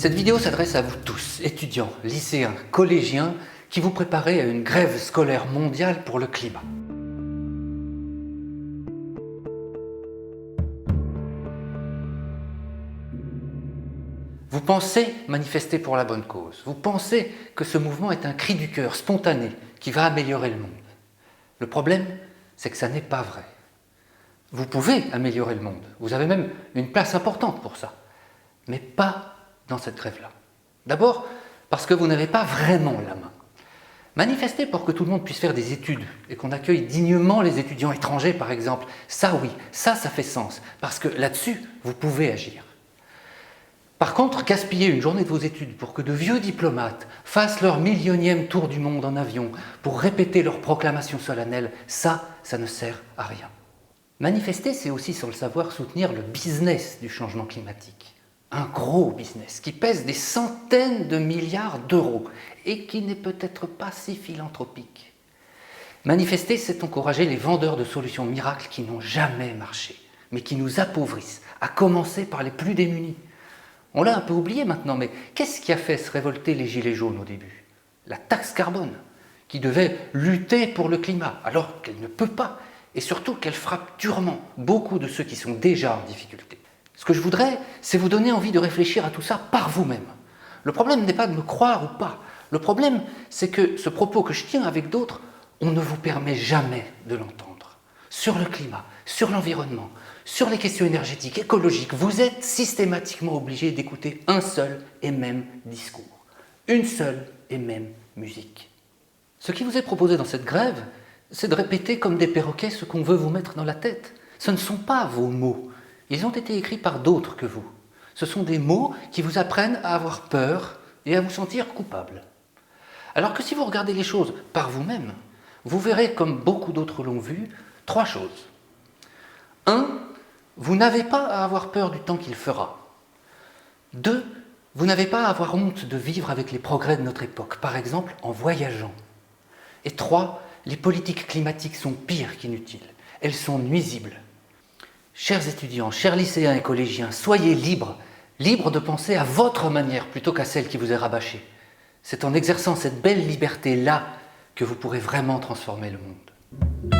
Cette vidéo s'adresse à vous tous, étudiants, lycéens, collégiens, qui vous préparez à une grève scolaire mondiale pour le climat. Vous pensez manifester pour la bonne cause. Vous pensez que ce mouvement est un cri du cœur spontané qui va améliorer le monde. Le problème, c'est que ça n'est pas vrai. Vous pouvez améliorer le monde. Vous avez même une place importante pour ça. Mais pas dans cette grève-là. D'abord, parce que vous n'avez pas vraiment la main. Manifester pour que tout le monde puisse faire des études et qu'on accueille dignement les étudiants étrangers, par exemple, ça oui, ça fait sens. Parce que là-dessus, vous pouvez agir. Par contre, gaspiller une journée de vos études pour que de vieux diplomates fassent leur millionième tour du monde en avion pour répéter leurs proclamations solennelles, ça ne sert à rien. Manifester, c'est aussi, sans le savoir, soutenir le business du changement climatique. Un gros business qui pèse des centaines de milliards d'euros et qui n'est peut-être pas si philanthropique. Manifester, c'est encourager les vendeurs de solutions miracles qui n'ont jamais marché, mais qui nous appauvrissent, à commencer par les plus démunis. On l'a un peu oublié maintenant, mais qu'est-ce qui a fait se révolter les gilets jaunes au début? La taxe carbone, qui devait lutter pour le climat, alors qu'elle ne peut pas, et surtout qu'elle frappe durement beaucoup de ceux qui sont déjà en difficulté. Ce que je voudrais, c'est vous donner envie de réfléchir à tout ça par vous-même. Le problème n'est pas de me croire ou pas. Le problème, c'est que ce propos que je tiens avec d'autres, on ne vous permet jamais de l'entendre. Sur le climat, sur l'environnement, sur les questions énergétiques, écologiques, vous êtes systématiquement obligé d'écouter un seul et même discours, une seule et même musique. Ce qui vous est proposé dans cette grève, c'est de répéter comme des perroquets ce qu'on veut vous mettre dans la tête. Ce ne sont pas vos mots, ils ont été écrits par d'autres que vous. Ce sont des mots qui vous apprennent à avoir peur et à vous sentir coupable. Alors que si vous regardez les choses par vous-même, vous verrez, comme beaucoup d'autres l'ont vu, trois choses. 1. Vous n'avez pas à avoir peur du temps qu'il fera. 2. Vous n'avez pas à avoir honte de vivre avec les progrès de notre époque, par exemple en voyageant. Et 3. Les politiques climatiques sont pires qu'inutiles. Elles sont nuisibles. Chers étudiants, chers lycéens et collégiens, soyez libres, libres de penser à votre manière plutôt qu'à celle qui vous est rabâchée. C'est en exerçant cette belle liberté-là que vous pourrez vraiment transformer le monde.